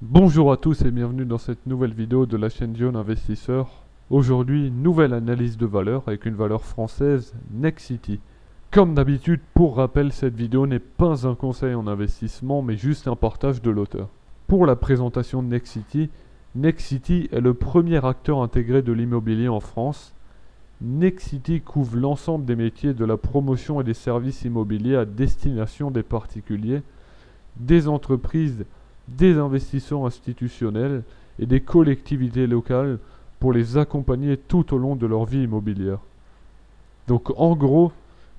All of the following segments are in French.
Bonjour à tous et bienvenue dans cette nouvelle vidéo de la chaîne Jeune Investisseur. Aujourd'hui, nouvelle analyse de valeur avec une valeur française, Nexity. Comme d'habitude, pour rappel, cette vidéo n'est pas un conseil en investissement mais juste un partage de l'auteur. Pour la présentation de Nexity, Nexity est le premier acteur intégré de l'immobilier en France. Nexity couvre l'ensemble des métiers de la promotion et des services immobiliers à destination des particuliers, des entreprises, des investisseurs institutionnels et des collectivités locales pour les accompagner tout au long de leur vie immobilière. Donc en gros,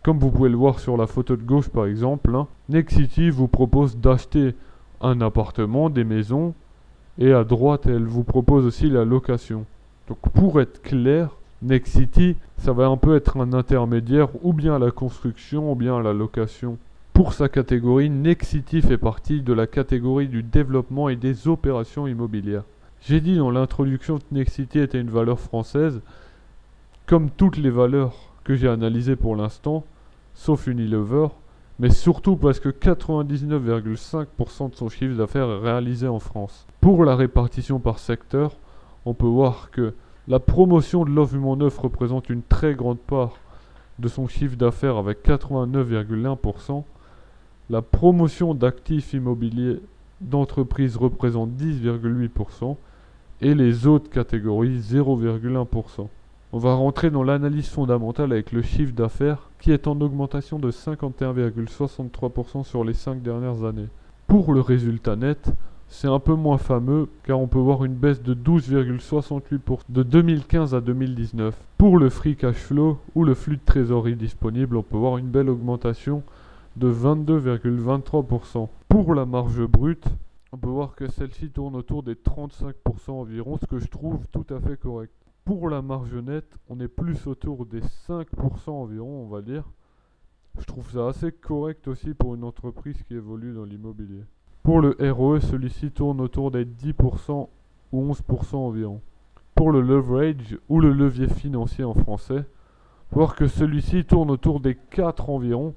comme vous pouvez le voir sur la photo de gauche par exemple, Nexity vous propose d'acheter un appartement, des maisons, et à droite elle vous propose aussi la location. Donc pour être clair, Nexity, ça va un peu être un intermédiaire ou bien à la construction ou bien à la location. Pour sa catégorie, Nexity fait partie de la catégorie du développement et des opérations immobilières. J'ai dit dans l'introduction que Nexity était une valeur française, comme toutes les valeurs que j'ai analysées pour l'instant, sauf Unilever, mais surtout parce que 99,5% de son chiffre d'affaires est réalisé en France. Pour la répartition par secteur, on peut voir que la promotion de logement neuf représente une très grande part de son chiffre d'affaires avec 89,1%. La promotion d'actifs immobiliers d'entreprise représente 10,8% et les autres catégories 0,1%. On va rentrer dans l'analyse fondamentale avec le chiffre d'affaires qui est en augmentation de 51,63% sur les 5 dernières années. Pour le résultat net, c'est un peu moins fameux car on peut voir une baisse de 12,68% de 2015 à 2019. Pour le free cash flow ou le flux de trésorerie disponible, on peut voir une belle augmentation de 22,23%. Pour la marge brute, on peut voir que celle-ci tourne autour des 35% environ, ce que je trouve tout à fait correct. Pour la marge nette, on est plus autour des 5% environ, on va dire. Je trouve ça assez correct aussi pour une entreprise qui évolue dans l'immobilier. Pour le ROE, celui-ci tourne autour des 10% ou 11% environ. Pour le leverage ou le levier financier en français, on peut voir que celui-ci tourne autour des 4 environ.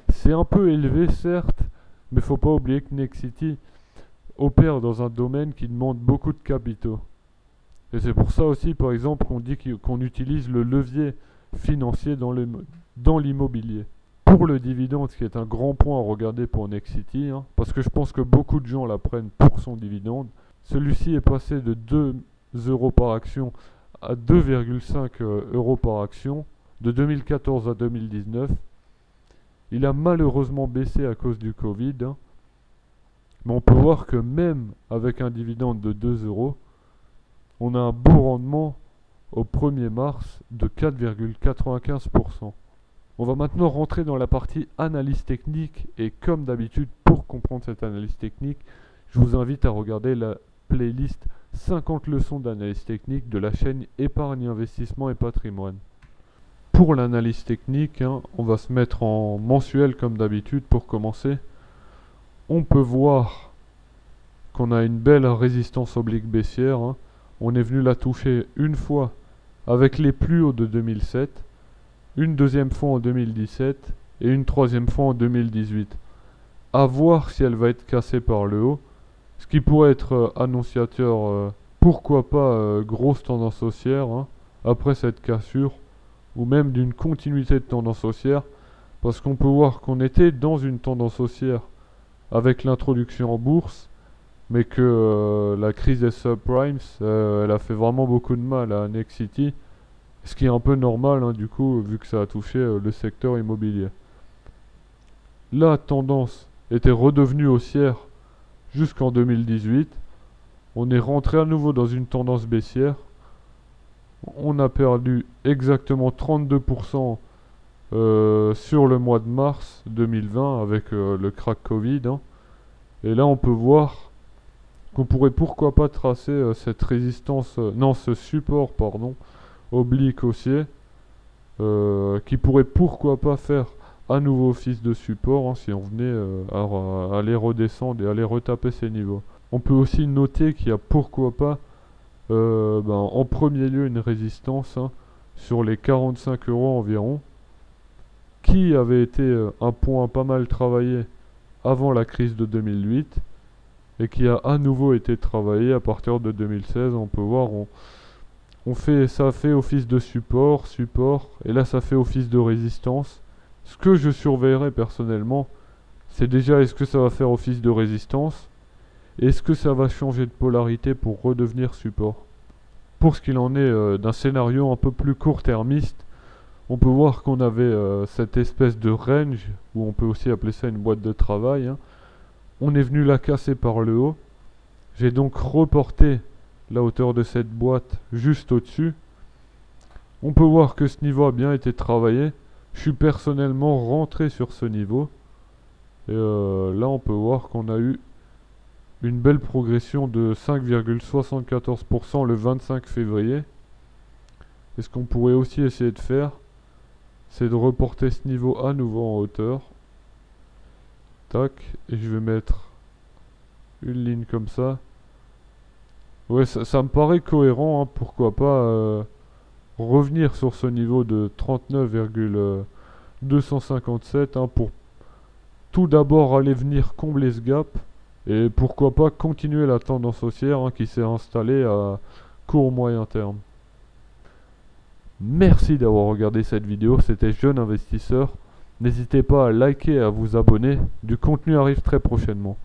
C'est un peu élevé certes, mais faut pas oublier que Nexity opère dans un domaine qui demande beaucoup de capitaux. Et c'est pour ça aussi, par exemple, qu'on dit qu'on utilise le levier financier dans l'immobilier. Pour le dividende, ce qui est un grand point à regarder pour Nexity, parce que je pense que beaucoup de gens la prennent pour son dividende, celui-ci est passé de 2 euros par action à 2,5 euros par action de 2014 à 2019. Il a malheureusement baissé à cause du Covid, mais on peut voir que même avec un dividende de 2 euros, on a un beau rendement au 1er mars de 4,95%. On va maintenant rentrer dans la partie analyse technique et comme d'habitude, pour comprendre cette analyse technique, je vous invite à regarder la playlist 50 leçons d'analyse technique de la chaîne Épargne, Investissement et Patrimoine. Pour l'analyse technique, on va se mettre en mensuel comme d'habitude pour commencer. On peut voir qu'on a une belle résistance oblique baissière. On est venu la toucher une fois avec les plus hauts de 2007, une deuxième fois en 2017 et une troisième fois en 2018. À voir si elle va être cassée par le haut, ce qui pourrait être annonciateur, pourquoi pas grosse tendance haussière après cette cassure, ou même d'une continuité de tendance haussière, parce qu'on peut voir qu'on était dans une tendance haussière avec l'introduction en bourse, mais que la crise des subprimes, elle a fait vraiment beaucoup de mal à Nexity, ce qui est un peu normal du coup, vu que ça a touché le secteur immobilier. La tendance était redevenue haussière jusqu'en 2018. On est rentré à nouveau dans une tendance baissière. On a perdu exactement 32% sur le mois de mars 2020 avec le crack Covid. Et là, on peut voir qu'on pourrait pourquoi pas tracer cette résistance, non, ce support, pardon, oblique haussier, qui pourrait pourquoi pas faire à nouveau office de support si on venait à aller redescendre et aller retaper ces niveaux. On peut aussi noter qu'il y a pourquoi pas en premier lieu une résistance sur les 45 euros environ, qui avait été un point pas mal travaillé avant la crise de 2008 et qui a à nouveau été travaillé à partir de 2016. On peut voir, ça fait office de support, et là ça fait office de résistance. Ce que je surveillerai personnellement, c'est déjà est-ce que ça va faire office de résistance, et est-ce que ça va changer de polarité pour redevenir support. Pour ce qu'il en est d'un scénario un peu plus court-termiste, on peut voir qu'on avait cette espèce de range, ou on peut aussi appeler ça une boîte de travail, hein. On est venu la casser par le haut. J'ai donc reporté la hauteur de cette boîte juste au-dessus. On peut voir que ce niveau a bien été travaillé. Je suis personnellement rentré sur ce niveau. Et là, on peut voir qu'on a eu une belle progression de 5,74% le 25 février. Et ce qu'on pourrait aussi essayer de faire, c'est de reporter ce niveau à nouveau en hauteur. Tac, et je vais mettre une ligne comme ça. Ouais, ça me paraît cohérent, hein, pourquoi pas revenir sur ce niveau de 39,257, hein, pour tout d'abord aller venir combler ce gap, et pourquoi pas continuer la tendance haussière, hein, qui s'est installée à court moyen terme. Merci d'avoir regardé cette vidéo, c'était Jeune Investisseur. N'hésitez pas à liker et à vous abonner, du contenu arrive très prochainement.